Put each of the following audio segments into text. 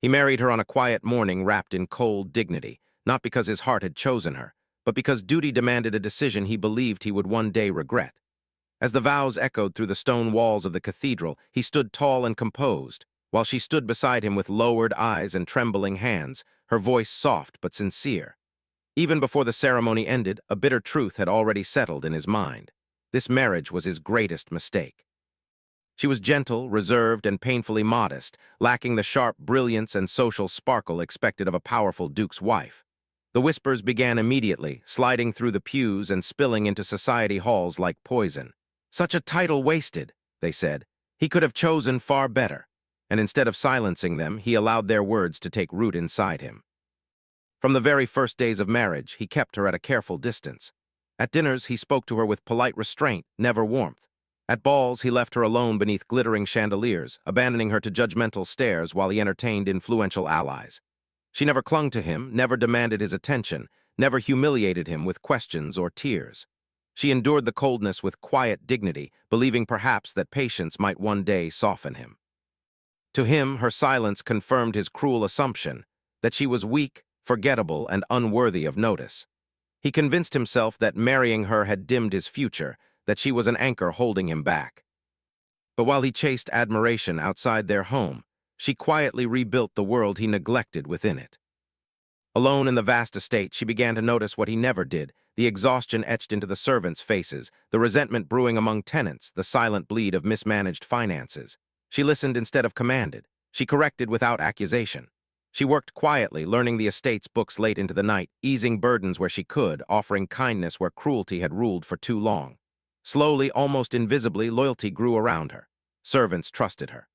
He married her on a quiet morning wrapped in cold dignity, not because his heart had chosen her, but because duty demanded a decision he believed he would one day regret. As the vows echoed through the stone walls of the cathedral, he stood tall and composed, while she stood beside him with lowered eyes and trembling hands, her voice soft but sincere. Even before the ceremony ended, a bitter truth had already settled in his mind. This marriage was his greatest mistake. She was gentle, reserved, and painfully modest, lacking the sharp brilliance and social sparkle expected of a powerful duke's wife. The whispers began immediately, sliding through the pews and spilling into society halls like poison. Such a title wasted, they said. He could have chosen far better. And instead of silencing them, he allowed their words to take root inside him. From the very first days of marriage, he kept her at a careful distance. At dinners, he spoke to her with polite restraint, never warmth. At balls, he left her alone beneath glittering chandeliers, abandoning her to judgmental stares while he entertained influential allies. She never clung to him, never demanded his attention, never humiliated him with questions or tears. She endured the coldness with quiet dignity, believing perhaps that patience might one day soften him. To him, her silence confirmed his cruel assumption that she was weak, forgettable, and unworthy of notice. He convinced himself that marrying her had dimmed his future, that she was an anchor holding him back. But while he chased admiration outside their home, she quietly rebuilt the world he neglected within it. Alone in the vast estate, she began to notice what he never did, the exhaustion etched into the servants' faces, the resentment brewing among tenants, the silent bleed of mismanaged finances. She listened instead of commanded. She corrected without accusation. She worked quietly, learning the estate's books late into the night, easing burdens where she could, offering kindness where cruelty had ruled for too long. Slowly, almost invisibly, loyalty grew around her. Servants trusted her.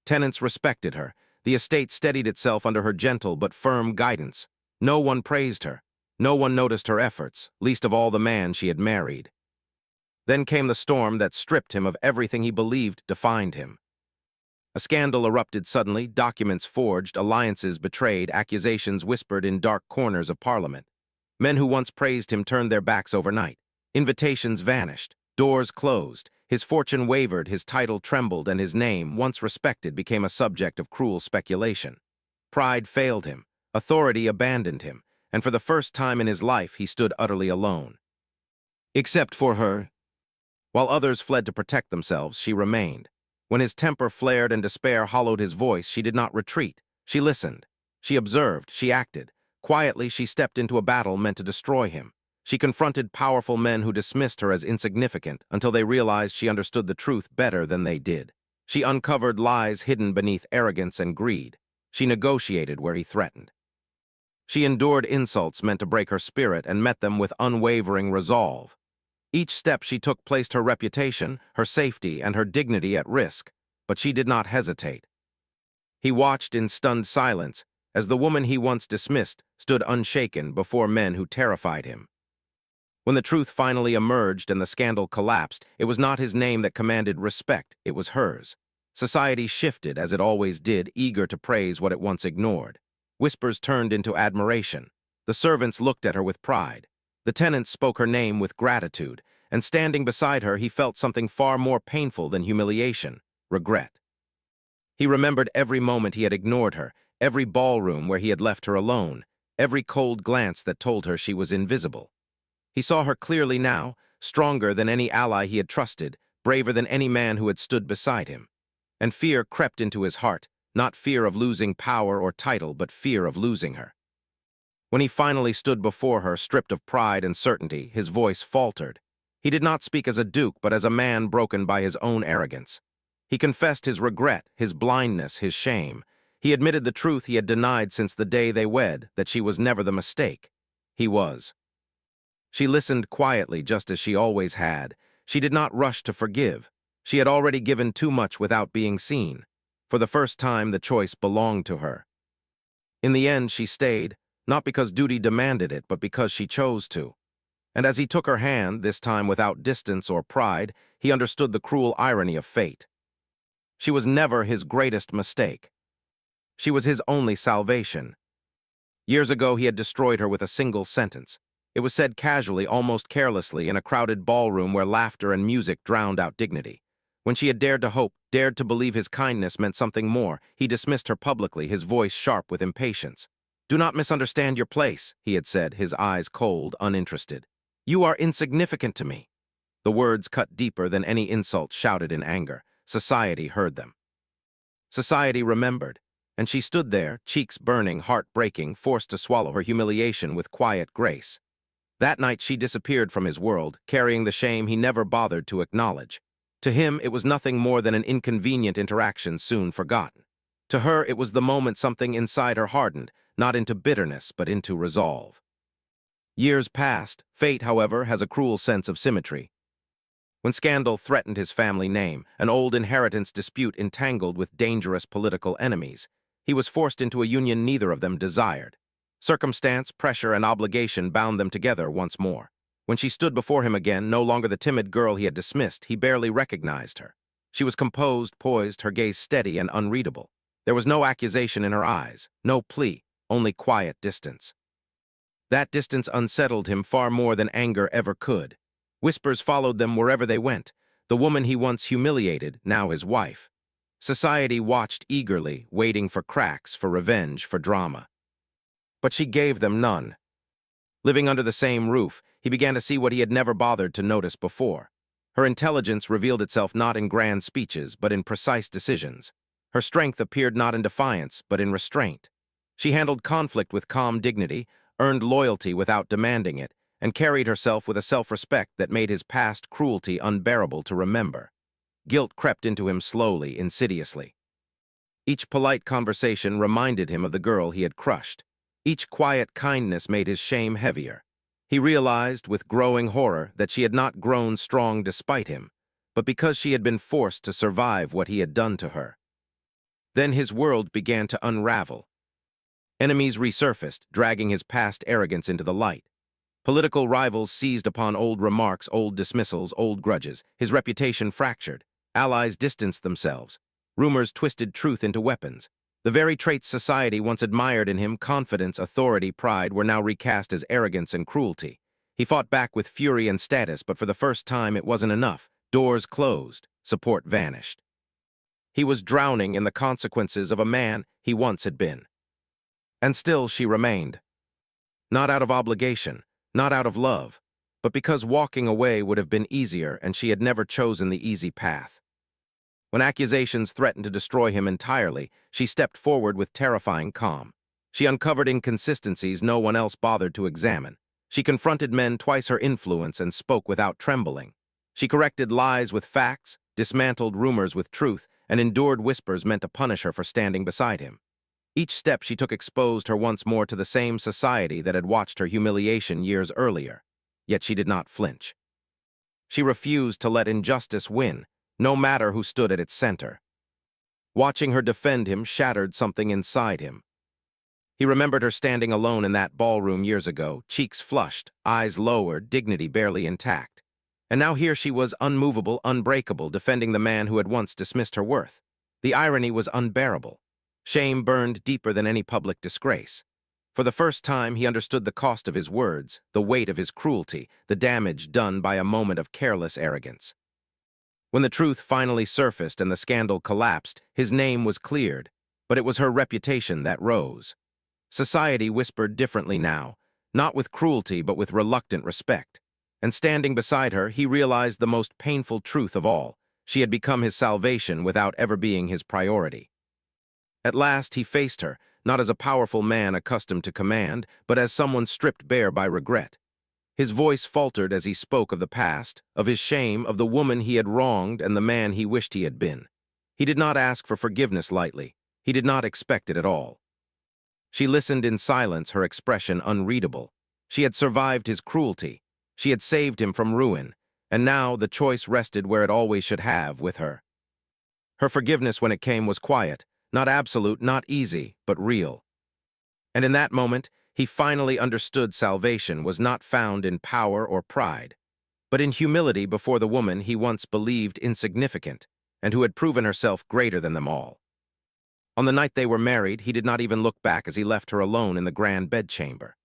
Tenants respected her. The estate steadied itself under her gentle but firm guidance. No one praised her. No one noticed her efforts, least of all the man she had married. Then came the storm that stripped him of everything he believed defined him. A scandal erupted suddenly, documents forged, alliances betrayed, accusations whispered in dark corners of Parliament. Men who once praised him turned their backs overnight. Invitations vanished, doors closed, his fortune wavered, his title trembled, and his name, once respected, became a subject of cruel speculation. Pride failed him, authority abandoned him, and for the first time in his life he stood utterly alone. Except for her. While others fled to protect themselves, she remained. When his temper flared and despair hollowed his voice, she did not retreat. She listened. She observed. She acted. Quietly, she stepped into a battle meant to destroy him. She confronted powerful men who dismissed her as insignificant until they realized she understood the truth better than they did. She uncovered lies hidden beneath arrogance and greed. She negotiated where he threatened. She endured insults meant to break her spirit and met them with unwavering resolve. Each step she took placed her reputation, her safety, and her dignity at risk, but she did not hesitate. He watched in stunned silence as the woman he once dismissed stood unshaken before men who terrified him. When the truth finally emerged and the scandal collapsed, it was not his name that commanded respect, it was hers. Society shifted, as it always did, eager to praise what it once ignored. Whispers turned into admiration. The servants looked at her with pride. The tenants spoke her name with gratitude, and standing beside her, he felt something far more painful than humiliation, regret. He remembered every moment he had ignored her, every ballroom where he had left her alone, every cold glance that told her she was invisible. He saw her clearly now, stronger than any ally he had trusted, braver than any man who had stood beside him. And fear crept into his heart, not fear of losing power or title, but fear of losing her. When he finally stood before her, stripped of pride and certainty, his voice faltered. He did not speak as a duke, but as a man broken by his own arrogance. He confessed his regret, his blindness, his shame. He admitted the truth he had denied since the day they wed, that she was never the mistake. He was. She listened quietly, just as she always had. She did not rush to forgive. She had already given too much without being seen. For the first time, the choice belonged to her. In the end, she stayed, not because duty demanded it, but because she chose to. And as he took her hand, this time without distance or pride, he understood the cruel irony of fate. She was never his greatest mistake. She was his only salvation. Years ago, he had destroyed her with a single sentence. It was said casually, almost carelessly, in a crowded ballroom where laughter and music drowned out dignity. When she had dared to hope, dared to believe his kindness meant something more. He dismissed her publicly, his voice sharp with impatience. "Do not misunderstand your place," he had said, his eyes cold, uninterested. "You are insignificant to me." The words cut deeper than any insult shouted in anger. Society heard them. Society remembered, and she stood there, cheeks burning, heart breaking, forced to swallow her humiliation with quiet grace. That night she disappeared from his world, carrying the shame he never bothered to acknowledge. To him, it was nothing more than an inconvenient interaction soon forgotten. To her, it was the moment something inside her hardened, not into bitterness, but into resolve. Years passed. Fate, however, has a cruel sense of symmetry. When scandal threatened his family name, an old inheritance dispute entangled with dangerous political enemies, he was forced into a union neither of them desired. Circumstance, pressure, and obligation bound them together once more. When she stood before him again, no longer the timid girl he had dismissed, he barely recognized her. She was composed, poised, her gaze steady and unreadable. There was no accusation in her eyes, no plea, only quiet distance. That distance unsettled him far more than anger ever could. Whispers followed them wherever they went. The woman he once humiliated, now his wife. Society watched eagerly, waiting for cracks, for revenge, for drama. But she gave them none. Living under the same roof, he began to see what he had never bothered to notice before. Her intelligence revealed itself not in grand speeches, but in precise decisions. Her strength appeared not in defiance, but in restraint. She handled conflict with calm dignity, earned loyalty without demanding it, and carried herself with a self-respect that made his past cruelty unbearable to remember. Guilt crept into him slowly, insidiously. Each polite conversation reminded him of the girl he had crushed. Each quiet kindness made his shame heavier. He realized, with growing horror, that she had not grown strong despite him, but because she had been forced to survive what he had done to her. Then his world began to unravel. Enemies resurfaced, dragging his past arrogance into the light. Political rivals seized upon old remarks, old dismissals, old grudges. His reputation fractured. Allies distanced themselves. Rumors twisted truth into weapons. The very traits society once admired in him, confidence, authority, pride, were now recast as arrogance and cruelty. He fought back with fury and status, but for the first time it wasn't enough. Doors closed. Support vanished. He was drowning in the consequences of a man he once had been. And still she remained. Not out of obligation, not out of love, but because walking away would have been easier and she had never chosen the easy path. When accusations threatened to destroy him entirely, she stepped forward with terrifying calm. She uncovered inconsistencies no one else bothered to examine. She confronted men twice her influence and spoke without trembling. She corrected lies with facts, dismantled rumors with truth, and endured whispers meant to punish her for standing beside him. Each step she took exposed her once more to the same society that had watched her humiliation years earlier. Yet she did not flinch. She refused to let injustice win, no matter who stood at its center. Watching her defend him shattered something inside him. He remembered her standing alone in that ballroom years ago, cheeks flushed, eyes lowered, dignity barely intact. And now here she was, unmovable, unbreakable, defending the man who had once dismissed her worth. The irony was unbearable. Shame burned deeper than any public disgrace. For the first time, he understood the cost of his words, the weight of his cruelty, the damage done by a moment of careless arrogance. When the truth finally surfaced and the scandal collapsed, his name was cleared, but it was her reputation that rose. Society whispered differently now, not with cruelty but with reluctant respect. And standing beside her, he realized the most painful truth of all. She had become his salvation without ever being his priority. At last he faced her, not as a powerful man accustomed to command, but as someone stripped bare by regret. His voice faltered as he spoke of the past, of his shame, of the woman he had wronged and the man he wished he had been. He did not ask for forgiveness lightly. He did not expect it at all. She listened in silence, her expression unreadable. She had survived his cruelty. She had saved him from ruin, and now the choice rested where it always should have, with her. Her forgiveness when it came was quiet, not absolute, not easy, but real. And in that moment, he finally understood salvation was not found in power or pride, but in humility before the woman he once believed insignificant and who had proven herself greater than them all. On the night they were married, he did not even look back as he left her alone in the grand bedchamber.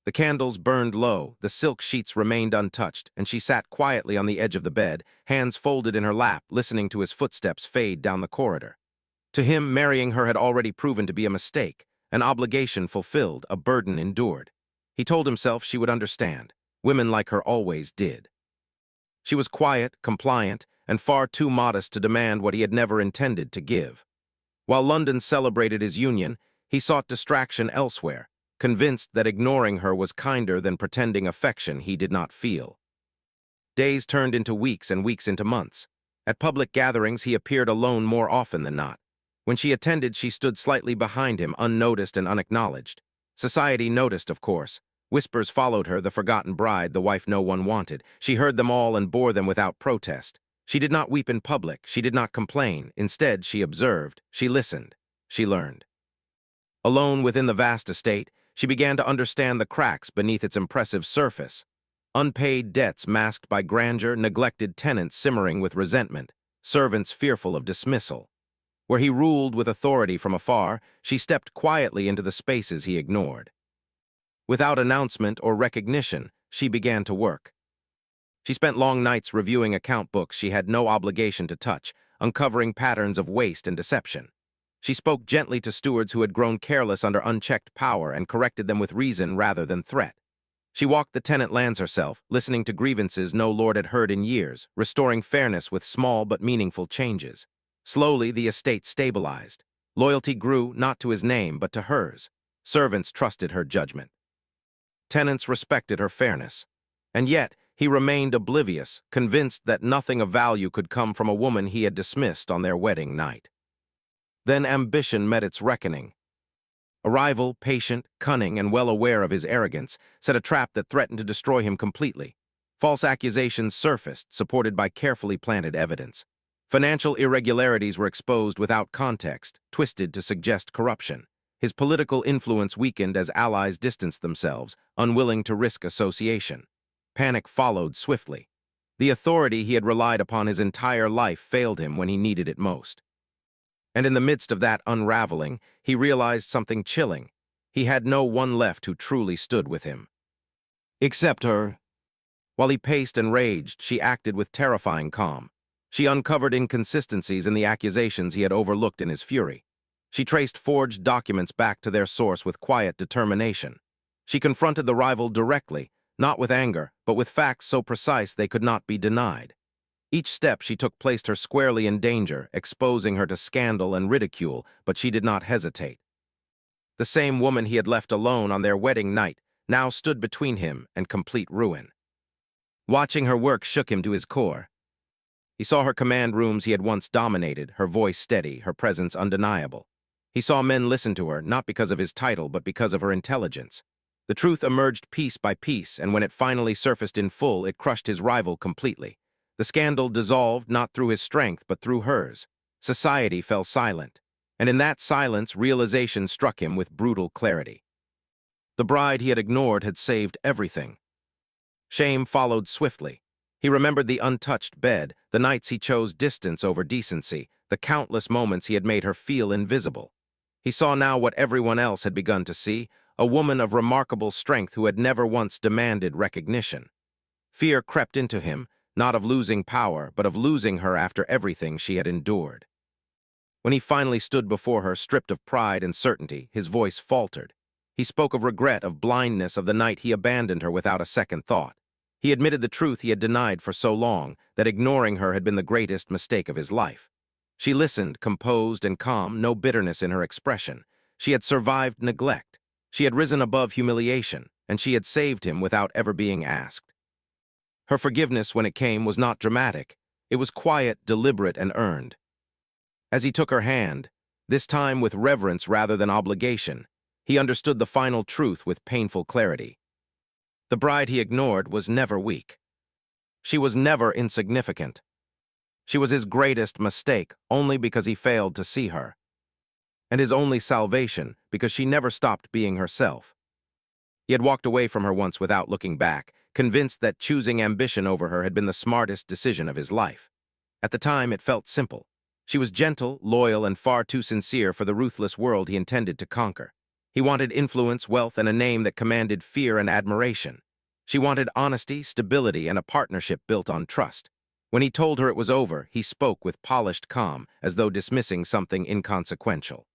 The candles burned low, the silk sheets remained untouched, and she sat quietly on the edge of the bed, hands folded in her lap, listening to his footsteps fade down the corridor. To him, marrying her had already proven to be a mistake, an obligation fulfilled, a burden endured. He told himself she would understand. Women like her always did. She was quiet, compliant, and far too modest to demand what he had never intended to give. While London celebrated his union, he sought distraction elsewhere, convinced that ignoring her was kinder than pretending affection he did not feel. Days turned into weeks and weeks into months. At public gatherings, he appeared alone more often than not. When she attended, she stood slightly behind him, unnoticed and unacknowledged. Society noticed, of course. Whispers followed her, the forgotten bride, the wife no one wanted. She heard them all and bore them without protest. She did not weep in public. She did not complain. Instead, she observed. She listened. She learned. Alone within the vast estate, she began to understand the cracks beneath its impressive surface. Unpaid debts masked by grandeur, neglected tenants simmering with resentment, servants fearful of dismissal. Where he ruled with authority from afar, she stepped quietly into the spaces he ignored. Without announcement or recognition, she began to work. She spent long nights reviewing account books she had no obligation to touch, uncovering patterns of waste and deception. She spoke gently to stewards who had grown careless under unchecked power and corrected them with reason rather than threat. She walked the tenant lands herself, listening to grievances no lord had heard in years, restoring fairness with small but meaningful changes. Slowly, the estate stabilized. Loyalty grew not to his name but to hers. Servants trusted her judgment. Tenants respected her fairness. And yet, he remained oblivious, convinced that nothing of value could come from a woman he had dismissed on their wedding night. Then ambition met its reckoning. A rival, patient, cunning, and well aware of his arrogance, set a trap that threatened to destroy him completely. False accusations surfaced, supported by carefully planted evidence. Financial irregularities were exposed without context, twisted to suggest corruption. His political influence weakened as allies distanced themselves, unwilling to risk association. Panic followed swiftly. The authority he had relied upon his entire life failed him when he needed it most. And in the midst of that unraveling, he realized something chilling. He had no one left who truly stood with him. Except her. While he paced and raged, she acted with terrifying calm. She uncovered inconsistencies in the accusations he had overlooked in his fury. She traced forged documents back to their source with quiet determination. She confronted the rival directly, not with anger, but with facts so precise they could not be denied. Each step she took placed her squarely in danger, exposing her to scandal and ridicule, but she did not hesitate. The same woman he had left alone on their wedding night now stood between him and complete ruin. Watching her work shook him to his core. He saw her command rooms he had once dominated, her voice steady, her presence undeniable. He saw men listen to her, not because of his title, but because of her intelligence. The truth emerged piece by piece, and when it finally surfaced in full, it crushed his rival completely. The scandal dissolved not through his strength, but through hers. Society fell silent, and in that silence, realization struck him with brutal clarity. The bride he had ignored had saved everything. Shame followed swiftly. He remembered the untouched bed, the nights he chose distance over decency, the countless moments he had made her feel invisible. He saw now what everyone else had begun to see, a woman of remarkable strength who had never once demanded recognition. Fear crept into him, not of losing power, but of losing her after everything she had endured. When he finally stood before her, stripped of pride and certainty, his voice faltered. He spoke of regret, of blindness, of the night he abandoned her without a second thought. He admitted the truth he had denied for so long, that ignoring her had been the greatest mistake of his life. She listened, composed and calm, no bitterness in her expression. She had survived neglect. She had risen above humiliation, and she had saved him without ever being asked. Her forgiveness, when it came, was not dramatic. It was quiet, deliberate, and earned. As he took her hand, this time with reverence rather than obligation, he understood the final truth with painful clarity. The bride he ignored was never weak. She was never insignificant. She was his greatest mistake only because he failed to see her, and his only salvation because she never stopped being herself. He had walked away from her once without looking back, convinced that choosing ambition over her had been the smartest decision of his life. At the time, it felt simple. She was gentle, loyal, and far too sincere for the ruthless world he intended to conquer. He wanted influence, wealth, and a name that commanded fear and admiration. She wanted honesty, stability, and a partnership built on trust. When he told her it was over, he spoke with polished calm, as though dismissing something inconsequential.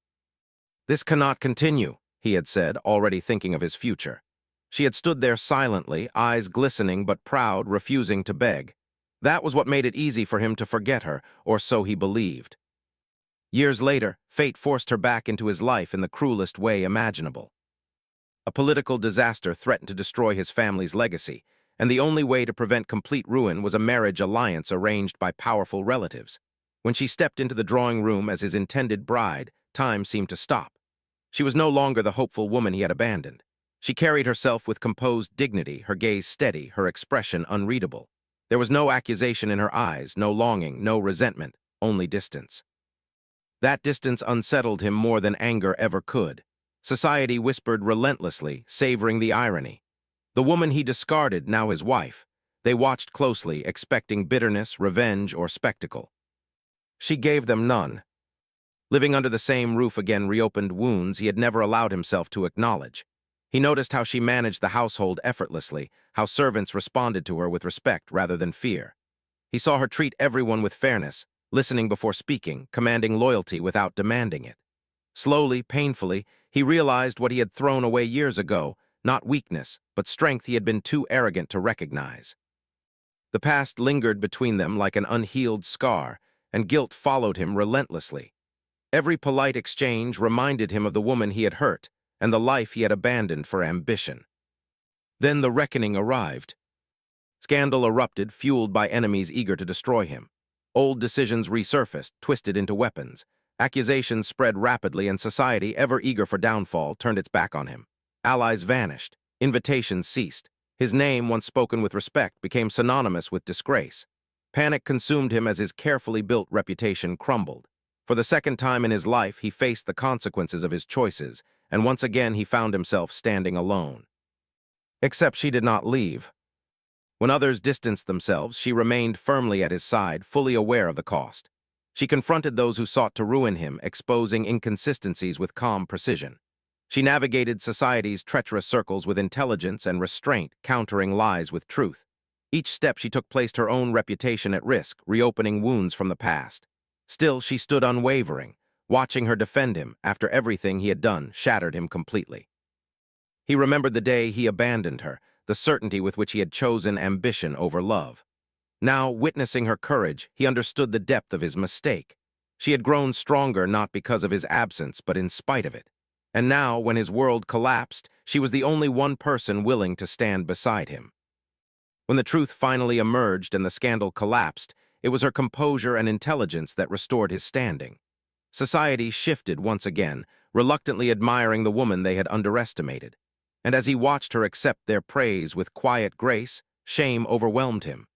"This cannot continue," he had said, already thinking of his future. She had stood there silently, eyes glistening but proud, refusing to beg. That was what made it easy for him to forget her, or so he believed. Years later, fate forced her back into his life in the cruelest way imaginable. A political disaster threatened to destroy his family's legacy, and the only way to prevent complete ruin was a marriage alliance arranged by powerful relatives. When she stepped into the drawing room as his intended bride, time seemed to stop. She was no longer the hopeful woman he had abandoned. She carried herself with composed dignity, her gaze steady, her expression unreadable. There was no accusation in her eyes, no longing, no resentment, only distance. That distance unsettled him more than anger ever could. Society whispered relentlessly, savoring the irony. The woman he discarded, now his wife. They watched closely, expecting bitterness, revenge, or spectacle. She gave them none. Living under the same roof again reopened wounds he had never allowed himself to acknowledge. He noticed how she managed the household effortlessly, how servants responded to her with respect rather than fear. He saw her treat everyone with fairness, listening before speaking, commanding loyalty without demanding it. Slowly, painfully, he realized what he had thrown away years ago, not weakness, but strength he had been too arrogant to recognize. The past lingered between them like an unhealed scar, and guilt followed him relentlessly. Every polite exchange reminded him of the woman he had hurt and the life he had abandoned for ambition. Then the reckoning arrived. Scandal erupted, fueled by enemies eager to destroy him. Old decisions resurfaced, twisted into weapons. Accusations spread rapidly, and society, ever eager for downfall, turned its back on him. Allies vanished. Invitations ceased. His name, once spoken with respect, became synonymous with disgrace. Panic consumed him as his carefully built reputation crumbled. For the second time in his life, he faced the consequences of his choices, and once again he found himself standing alone. Except she did not leave. When others distanced themselves, she remained firmly at his side, fully aware of the cost. She confronted those who sought to ruin him, exposing inconsistencies with calm precision. She navigated society's treacherous circles with intelligence and restraint, countering lies with truth. Each step she took placed her own reputation at risk, reopening wounds from the past. Still, she stood unwavering. Watching her defend him, after everything he had done, shattered him completely. He remembered the day he abandoned her, the certainty with which he had chosen ambition over love. Now, witnessing her courage, he understood the depth of his mistake. She had grown stronger not because of his absence, but in spite of it. And now, when his world collapsed, she was the only one person willing to stand beside him. When the truth finally emerged and the scandal collapsed, it was her composure and intelligence that restored his standing. Society shifted once again, reluctantly admiring the woman they had underestimated. And as he watched her accept their praise with quiet grace, shame overwhelmed him.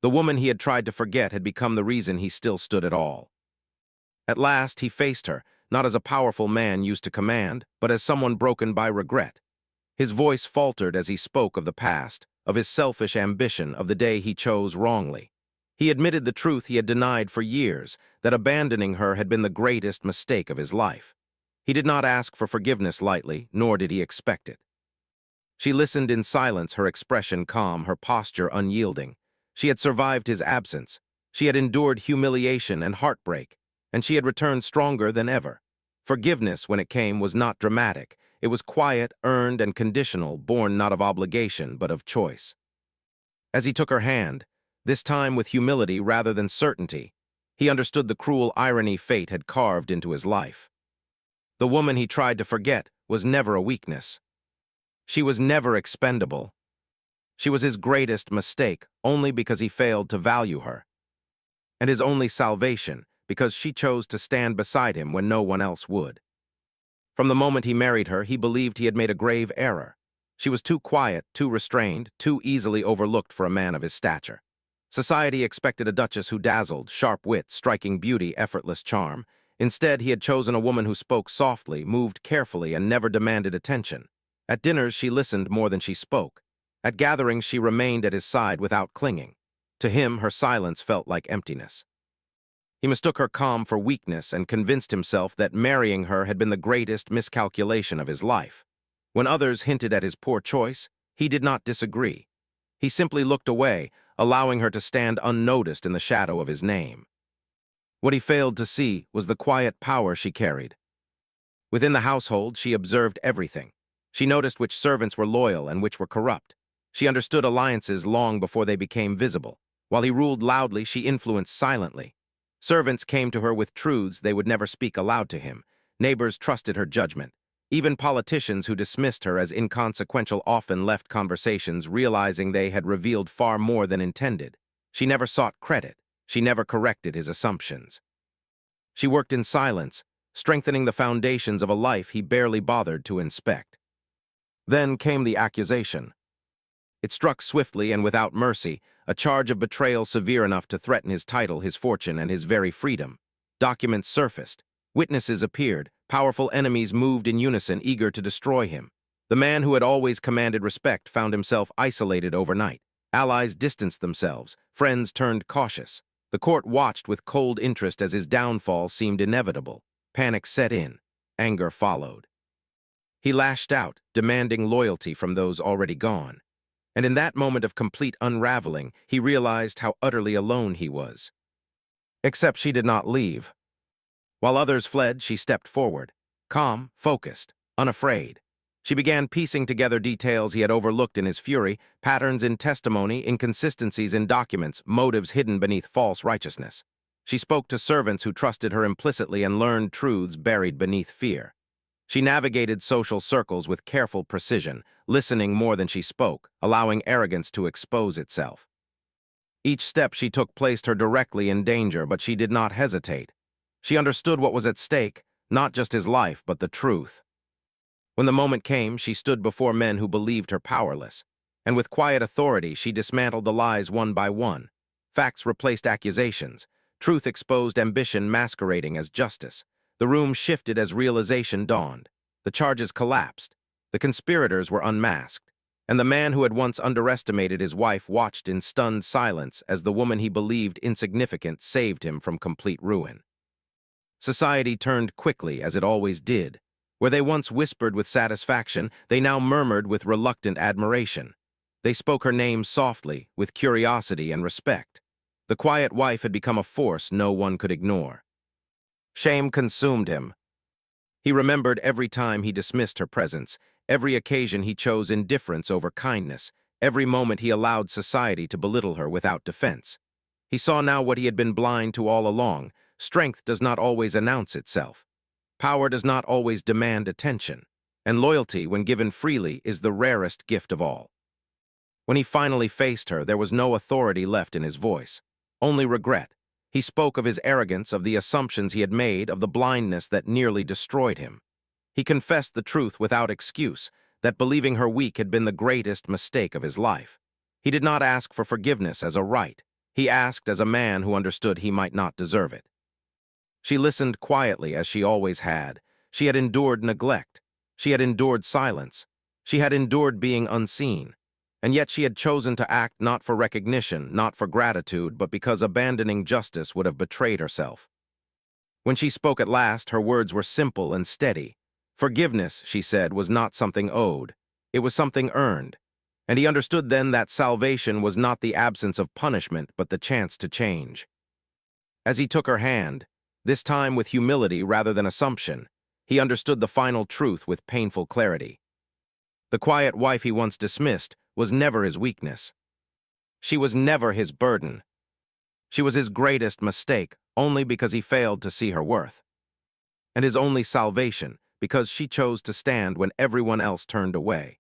The woman he had tried to forget had become the reason he still stood at all. At last, he faced her, not as a powerful man used to command, but as someone broken by regret. His voice faltered as he spoke of the past, of his selfish ambition, of the day he chose wrongly. He admitted the truth he had denied for years, that abandoning her had been the greatest mistake of his life. He did not ask for forgiveness lightly, nor did he expect it. She listened in silence, her expression calm, her posture unyielding. She had survived his absence. She had endured humiliation and heartbreak, and she had returned stronger than ever. Forgiveness, when it came, was not dramatic. It was quiet, earned, and conditional, born not of obligation, but of choice. As he took her hand, this time with humility rather than certainty, he understood the cruel irony fate had carved into his life. The woman he tried to forget was never a weakness. She was never expendable. She was his greatest mistake, only because he failed to value her. And his only salvation, because she chose to stand beside him when no one else would. From the moment he married her, he believed he had made a grave error. She was too quiet, too restrained, too easily overlooked for a man of his stature. Society expected a duchess who dazzled, sharp wit, striking beauty, effortless charm. Instead, he had chosen a woman who spoke softly, moved carefully, and never demanded attention. At dinners, she listened more than she spoke. At gatherings, she remained at his side without clinging. To him, her silence felt like emptiness. He mistook her calm for weakness and convinced himself that marrying her had been the greatest miscalculation of his life. When others hinted at his poor choice, he did not disagree. He simply looked away, allowing her to stand unnoticed in the shadow of his name. What he failed to see was the quiet power she carried. Within the household, she observed everything. She noticed which servants were loyal and which were corrupt. She understood alliances long before they became visible. While he ruled loudly, she influenced silently. Servants came to her with truths they would never speak aloud to him. Neighbors trusted her judgment. Even politicians who dismissed her as inconsequential often left conversations realizing they had revealed far more than intended. She never sought credit. She never corrected his assumptions. She worked in silence, strengthening the foundations of a life he barely bothered to inspect. Then came the accusation. It struck swiftly and without mercy, a charge of betrayal severe enough to threaten his title, his fortune, and his very freedom. Documents surfaced. Witnesses appeared. Powerful enemies moved in unison, eager to destroy him. The man who had always commanded respect found himself isolated overnight. Allies distanced themselves. Friends turned cautious. The court watched with cold interest as his downfall seemed inevitable. Panic set in. Anger followed. He lashed out, demanding loyalty from those already gone. And in that moment of complete unraveling, he realized how utterly alone he was. Except she did not leave. While others fled, she stepped forward, calm, focused, unafraid. She began piecing together details he had overlooked in his fury, patterns in testimony, inconsistencies in documents, motives hidden beneath false righteousness. She spoke to servants who trusted her implicitly and learned truths buried beneath fear. She navigated social circles with careful precision, listening more than she spoke, allowing arrogance to expose itself. Each step she took placed her directly in danger, but she did not hesitate. She understood what was at stake, not just his life, but the truth. When the moment came, she stood before men who believed her powerless, and with quiet authority she dismantled the lies one by one. Facts replaced accusations. Truth exposed ambition masquerading as justice. The room shifted as realization dawned. The charges collapsed. The conspirators were unmasked. And the man who had once underestimated his wife watched in stunned silence as the woman he believed insignificant saved him from complete ruin. Society turned quickly, as it always did. Where they once whispered with satisfaction, they now murmured with reluctant admiration. They spoke her name softly, with curiosity and respect. The quiet wife had become a force no one could ignore. Shame consumed him. He remembered every time he dismissed her presence, every occasion he chose indifference over kindness, every moment he allowed society to belittle her without defense. He saw now what he had been blind to all along. Strength does not always announce itself. Power does not always demand attention. And loyalty, when given freely, is the rarest gift of all. When he finally faced her, there was no authority left in his voice, only regret. He spoke of his arrogance, of the assumptions he had made, of the blindness that nearly destroyed him. He confessed the truth without excuse, that believing her weak had been the greatest mistake of his life. He did not ask for forgiveness as a right. He asked as a man who understood he might not deserve it. She listened quietly, as she always had. She had endured neglect. She had endured silence. She had endured being unseen. And yet she had chosen to act not for recognition, not for gratitude, but because abandoning justice would have betrayed herself. When she spoke at last, her words were simple and steady. Forgiveness, she said, was not something owed. It was something earned. And he understood then that salvation was not the absence of punishment, but the chance to change. As he took her hand, this time with humility rather than assumption, he understood the final truth with painful clarity. The quiet wife he once dismissed was never his weakness. She was never his burden. She was his greatest mistake, only because he failed to see her worth. And his only salvation, because she chose to stand when everyone else turned away.